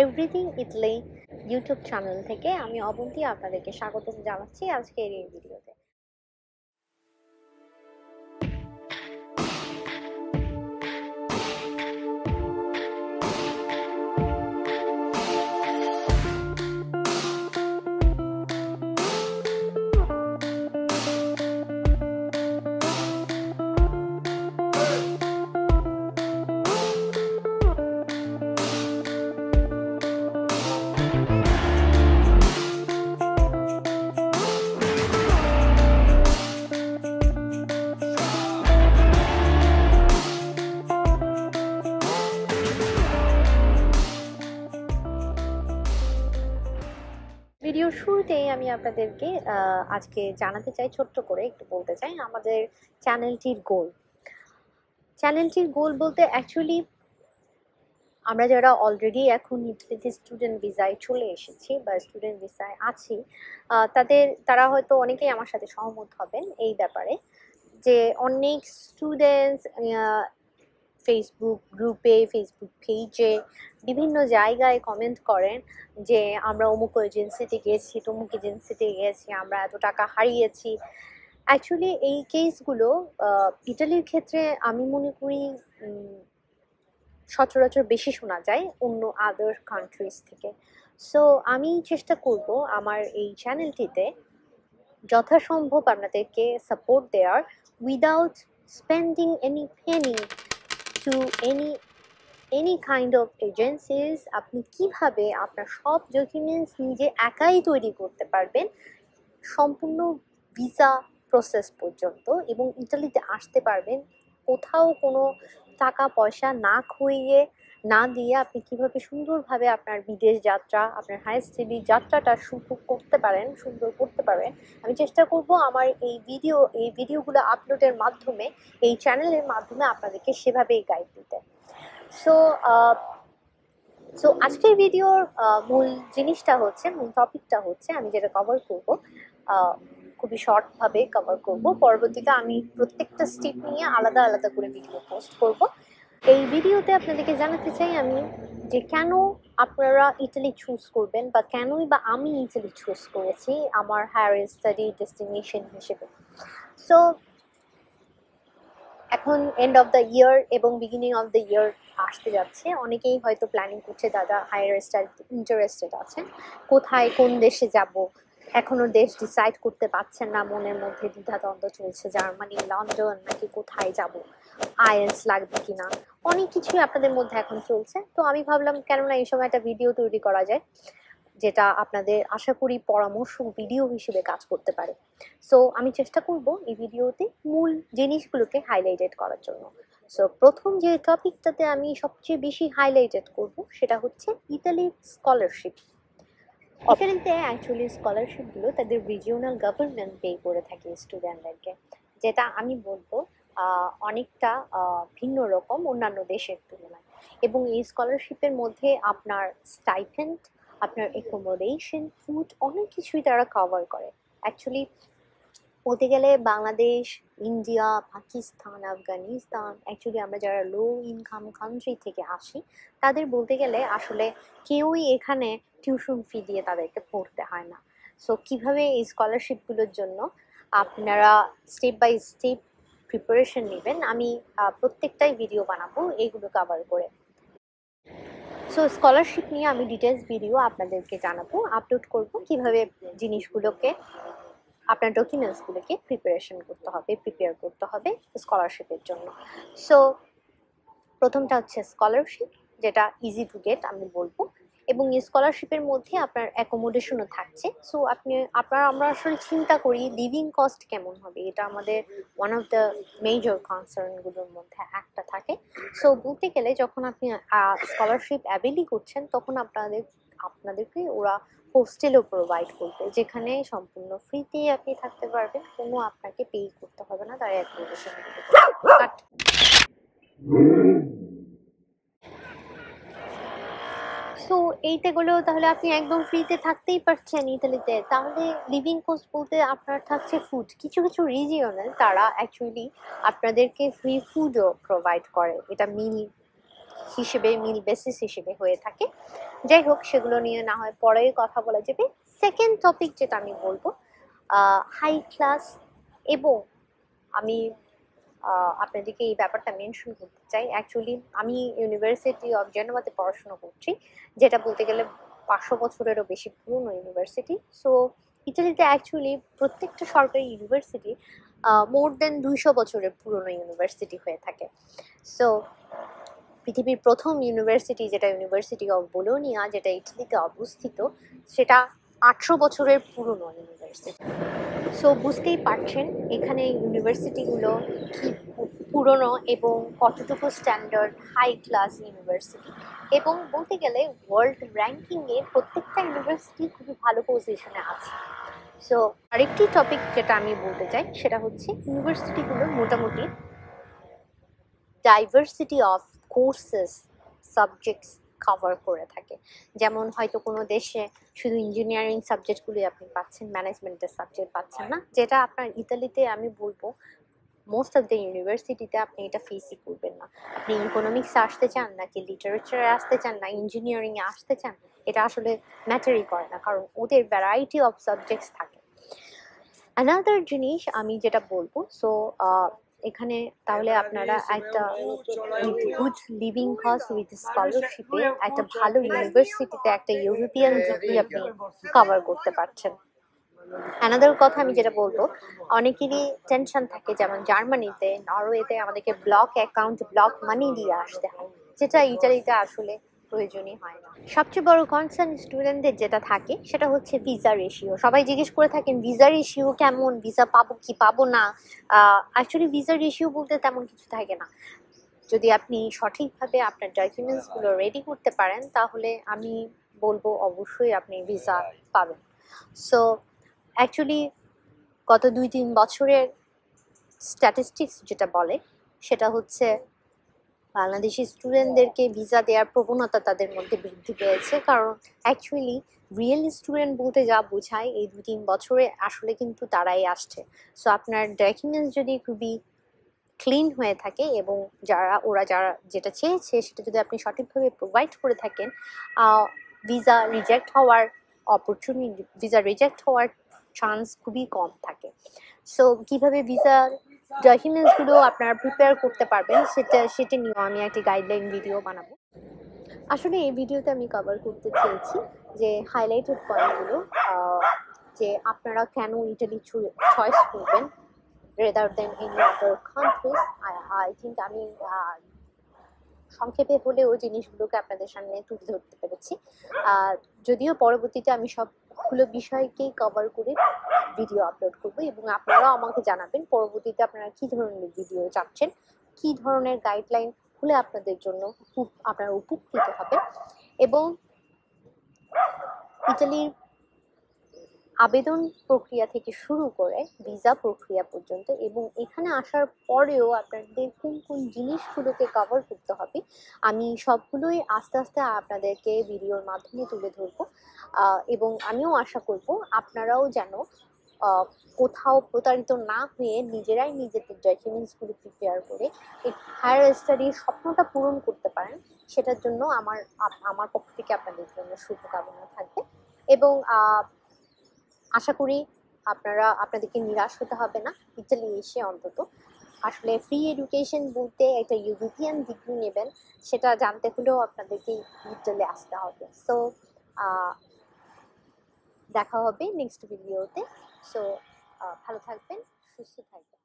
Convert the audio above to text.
Everything Italy YouTube channel থেকে আমি অবন্তী আপনাদেরকে স্বাগত জানাচ্ছি আজকের এই ভিডিওতে। ভিডিওর শুরুতেই আমি আপনাদেরকে আজকে জানাতে চাই, ছোট্ট করে একটু বলতে চাই আমাদের চ্যানেলটির গোল বলতে অ্যাকচুয়ালি আমরা যারা অলরেডি এখন ইটালিতে স্টুডেন্ট ভিসায় চলে এসেছি বা স্টুডেন্ট ভিসায় আছি, তারা হয়তো অনেকেই আমার সাথে সহমত হবেন এই ব্যাপারে যে অনেক স্টুডেন্টস ফেসবুক গ্রুপে, ফেসবুক পেজে, বিভিন্ন জায়গায় কমেন্ট করেন যে আমরা অমুক এজেন্সিতে গিয়েছি, তমুক এজেন্সিতে গিয়েছি, আমরা এত টাকা হারিয়েছি। অ্যাকচুয়ালি এই কেসগুলো ইটালির ক্ষেত্রে আমি মনে করি সচরাচর বেশি শোনা যায় অন্য আদার কান্ট্রিজ থেকে। সো আমি চেষ্টা করব আমার এই চ্যানেলটিতে যথাসম্ভব আপনাদেরকে সাপোর্ট দেওয়ার, without spending any Penney to any kind of agencies. আপনি কিভাবে আপনার সব ডকুমেন্টস নিজে একাই তৈরি করতে পারবেন সম্পূর্ণ ভিসা প্রসেস পর্যন্ত, এবং ইটালিতে আসতে পারবেন কোথাও কোনো টাকা পয়সা না খুইয়ে না দিয়ে আপনি কিভাবে সুন্দরভাবে আপনার বিদেশ যাত্রা, আপনার হাই স্টাডি যাত্রাটা সুন্দর করতে পারেন। আমি চেষ্টা করব আমার এই ভিডিওগুলো আপলোডের মাধ্যমে, এই চ্যানেলের মাধ্যমে আপনাদেরকে সেভাবেই গাইড দিতে। সো আজকের ভিডিওর মূল টপিকটা হচ্ছে আমি যেটা কভার করব, খুবই শর্টভাবে কভার করব। পরবর্তীতে আমি প্রত্যেকটা স্টেপ নিয়ে আলাদা আলাদা করে ভিডিও পোস্ট করব। এই ভিডিওতে আপনাদেরকে জানাতে চাই আমি যে কেন আপনারা ইটালি চুজ করবেন, বা কেনই বা আমি ইটালি চুজ করেছি আমার হায়ার স্টাডি ডেস্টিনেশন হিসেবে। সো এখন এন্ড অফ দ্য ইয়ার এবং বিগিনিং অফ দ্য ইয়ার আসতে যাচ্ছে, অনেকেই হয়তো প্ল্যানিং করছে, দাদা হায়ার স্টাডিতে ইন্টারেস্টেড আছেন, কোথায় কোন দেশে যাব, এখনো দেশ ডিসাইড করতে পারছেন না, মনের মধ্যে দ্বিধাদ্বন্দ্ব চলছে, জার্মানি, লন্ডন নাকি কোথায় যাব, আইএলটিএস লাগবে কিনা, অনেক কিছুই আপনাদের মধ্যে এখন চলছে। তো আমি ভাবলাম কেননা এই সময় একটা ভিডিও তৈরি করা যায় যেটা আপনাদের আশা করি পরামর্শ ভিডিও হিসেবে কাজ করতে পারে। সো আমি চেষ্টা করব এই ভিডিওতে মূল জিনিসগুলোকে হাইলাইটেড করার জন্য। সো প্রথম যে টপিকটাতে আমি সবচেয়ে বেশি হাইলাইটেড করব সেটা হচ্ছে ইতালির স্কলারশিপ। ইতালিতে অ্যাকচুয়ালি স্কলারশিপগুলো তাদের রিজিওনাল গভর্নমেন্ট পে করে থাকে স্টুডেন্টদেরকে, যেটা আমি বলবো অনেকটা ভিন্ন রকম অন্যান্য দেশের তুলনায়। এবং এই স্কলারশিপের মধ্যে আপনার স্টাইপেন্ড, আপনার অ্যাকোমোডেশন, ফুড, অনেক কিছুই তারা কভার করে। অ্যাকচুয়ালি বলতে গেলে বাংলাদেশ, ইন্ডিয়া, পাকিস্তান, আফগানিস্তান, অ্যাকচুয়ালি আমরা যারা লো ইনকাম কান্ট্রি থেকে আসি, তাদের বলতে গেলে আসলে কেউই এখানে টিউশন ফি দিয়ে তাদেরকে পড়তে হয় না। সো কিভাবে এই স্কলারশিপগুলোর জন্য আপনারা স্টেপ বাই স্টেপ প্রিপারেশন নেবেন, আমি প্রত্যেকটাই ভিডিও বানাবো এইগুলো কভার করে। সো স্কলারশিপ নিয়ে আমি ডিটেলস ভিডিও আপনাদেরকে জানাবো, আপলোড করব, কিভাবে জিনিসগুলোকে, আপনার ডকুমেন্টসগুলোকে প্রিপেয়ার করতে হবে স্কলারশিপের জন্য। সো প্রথমটা হচ্ছে স্কলারশিপ, যেটা ইজি টু গেট আমি বলবো, এবং এই স্কলারশিপের মধ্যে আপনার অ্যাকোমোডেশনও থাকছে। সো আমরা আসলে চিন্তা করি লিভিং কস্ট কেমন হবে, এটা আমাদের ওয়ান অফ দ্য মেজর কনসার্নগুলোর মধ্যে একটা থাকে। সো বলতে গেলে যখন আপনি স্কলারশিপ অ্যাভেলই করছেন, তখন আপনাদেরকে ওরা হোস্টেলও প্রোভাইড করবে, যেখানে সম্পূর্ণ ফ্রিতে আপনি থাকতে পারবেন, কোনো আপনাকে পে করতে হবে না তার অ্যাকোমোডেশন। সো এইতে গেলেও তাহলে আপনি একদম ফ্রিতে থাকতেই পারছেন ইতালিতে। তাহলে লিভিং কস্ট বলতে আপনার থাকছে ফুড। কিছু কিছু রিজিয়নে তারা অ্যাকচুয়ালি আপনাদেরকে ফ্রি ফুডও প্রোভাইড করে, এটা মিল হিসেবে মিল বেসিস হিসেবে হয়ে থাকে। যাই হোক, সেগুলো নিয়ে না হয় পরে কথা বলা যাবে। সেকেন্ড টপিক যেটা আমি বলবো, হাই ক্লাস, এবং আমি আপনাদেরকে এই ব্যাপারটা মেনশন করতে চাই। অ্যাকচুয়ালি আমি ইউনিভার্সিটি অফ জেনোভাতে পড়াশোনা করছি, যেটা বলতে গেলে 500 বছরেরও বেশি পুরনো ইউনিভার্সিটি। সো ইটালিতে অ্যাকচুয়ালি প্রত্যেকটা সরকারি ইউনিভার্সিটি মোর দেন 200 বছরের পুরনো ইউনিভার্সিটি হয়ে থাকে। সো পৃথিবীর প্রথম ইউনিভার্সিটি, যেটা ইউনিভার্সিটি অফ বোলোনিয়া, যেটা ইটালিতে অবস্থিত, সেটা 800 বছরের পুরনো ইউনিভার্সিটি। সো বুঝতেই পারছেন এখানে ইউনিভার্সিটিগুলো কি পুরনো এবং কতটুকু স্ট্যান্ডার্ড হাই ক্লাস ইউনিভার্সিটি। এবং বলতে গেলে ওয়ার্ল্ড র্যাঙ্কিংয়ে প্রত্যেকটা ইউনিভার্সিটি খুবই ভালো পজিশনে আছে। সো আরেকটি টপিক যেটা আমি বলতে চাই সেটা হচ্ছে ইউনিভার্সিটিগুলো মোটামুটি diversity of courses, subjects cover করে থাকে। যেমন হয়তো কোনো দেশে শুধু ইঞ্জিনিয়ারিং সাবজেক্টগুলি আপনি পাচ্ছেন, ম্যানেজমেন্টের সাবজেক্ট পাচ্ছেন না, যেটা আপনার ইতালিতে আমি বলবো মোস্ট অফ দ্য ইউনিভার্সিটিতে আপনি এটা ফেসই করবেন না। আপনি ইকোনমিক্সে আসতে চান, নাকি লিটারেচারে আসতে চান, না ইঞ্জিনিয়ারিংয়ে আসতে চান, এটা আসলে ম্যাটারই করে না, কারণ ওদের ভ্যারাইটি অফ সাবজেক্টস থাকে। অ্যানাদার জিনিস আমি যেটা বলবো, সো এখানে তাহলে আপনারা একটা গুড লিভিং কস্ট উইথ স্কলারশিপে একটা ভালো ইউনিভার্সিটিতে একটা ইউরোপিয়ান ডিগ্রি আপনি কভার করতে পারছেন। অ্যানাদার কথা আমি যেটা বলবো, অনেকেরই টেনশন থাকে, যেমন জার্মানিতে, নরওয়েতে আমাদেরকে ব্লক অ্যাকাউন্ট, ব্লক মানি দিয়ে আসতে হয়, যেটা ইটালিতে আসলে প্রয়োজনই হয় না। সবচেয়ে বড় কনসার্ন স্টুডেন্টদের যেটা থাকে সেটা হচ্ছে ভিসা রেশিও। সবাই জিজ্ঞেস করে থাকেন ভিসা রেশিও কেমন, ভিসা পাবো কি পাবো না। অ্যাকচুয়ালি ভিসা রেশিও বলতে তেমন কিছু থাকে না। যদি আপনি সঠিকভাবে আপনার ডকুমেন্টসগুলো রেডি করতে পারেন, তাহলে আমি বলবো অবশ্যই আপনি ভিসা পাবেন। সো অ্যাকচুয়ালি গত 2-3 বছরের স্ট্যাটিস্টিক্স যেটা বলে সেটা হচ্ছে বাংলাদেশি স্টুডেন্টদেরকে ভিসা দেওয়ার প্রবণতা তাদের মধ্যে বৃদ্ধি পেয়েছে। কারণ অ্যাকচুয়ালি রিয়েল স্টুডেন্ট বলতে যা বোঝায়, এই 2-3 বছরে আসলে কিন্তু তারাই আসছে। সো আপনার ডকুমেন্টস যদি খুবই ক্লিন হয়ে থাকে এবং ওরা যারা যেটা চেয়েছে সেটা যদি আপনি সঠিকভাবে প্রোভাইড করে থাকেন, ভিসা রিজেক্ট হওয়ার অপরচুনিটি, ভিসা রিজেক্ট হওয়ার চান্স খুবই কম থাকে। সো কীভাবে ভিসা ডকুমেন্টসগুলো আপনারা প্রিপেয়ার করতে পারবেন সেটা নিয়েও আমি একটি গাইডলাইন ভিডিও বানাবো। আসলে এই ভিডিওতে আমি কভার করতে চেয়েছি যে হাইলাইটেড পয়েন্টগুলো, যে আপনারা কেন ইটালি চয়েস করবেন rather than any other countries. I think আমি সংক্ষেপে হলেও জিনিসগুলোকে আপনাদের সামনে তুলে ধরতে পেরেছি। যদিও পরবর্তীতে আমি সবগুলো বিষয়কেই কভার করে ভিডিও আপলোড করব, এবং আপনারাও আমাকে জানাবেন পরবর্তীতে আপনারা কী ধরনের ভিডিও চাচ্ছেন, কী ধরনের গাইডলাইন হলে আপনাদের জন্য আপনারা উপকৃত হবেন। এবং ইটালির আবেদন প্রক্রিয়া থেকে শুরু করে ভিসা প্রক্রিয়া পর্যন্ত, এবং এখানে আসার পরেও আপনাদের কোন কোন জিনিসগুলোকে কভার করতে হবে, আমি সবগুলোই আস্তে আস্তে আপনাদেরকে ভিডিওর মাধ্যমে তুলে ধরবো। এবং আমিও আশা করব আপনারাও যেন কোথাও প্রতারিত না হয়ে নিজেরাই নিজেদের ডকুমেন্টসগুলো প্রিপেয়ার করে এই হায়ার স্টাডির স্বপ্নটা পূরণ করতে পারেন। সেটার জন্য আমার পক্ষ থেকে আপনাদের জন্য শুভকামনা থাকবে। এবং আশা করি আপনাদেরকে নিরাশ হতে হবে না ইতালি এসে অন্তত। আসলে ফ্রি এডুকেশন বলতে একটা ইউরোপিয়ান ডিগ্রি নেবেন, সেটা জানতে হলেও আপনাদেরকে ইতালি আসতে হবে। সো দেখা হবে নেক্সট ভিডিওতে। সো ভালো থাকবেন, সুস্থ থাকবেন।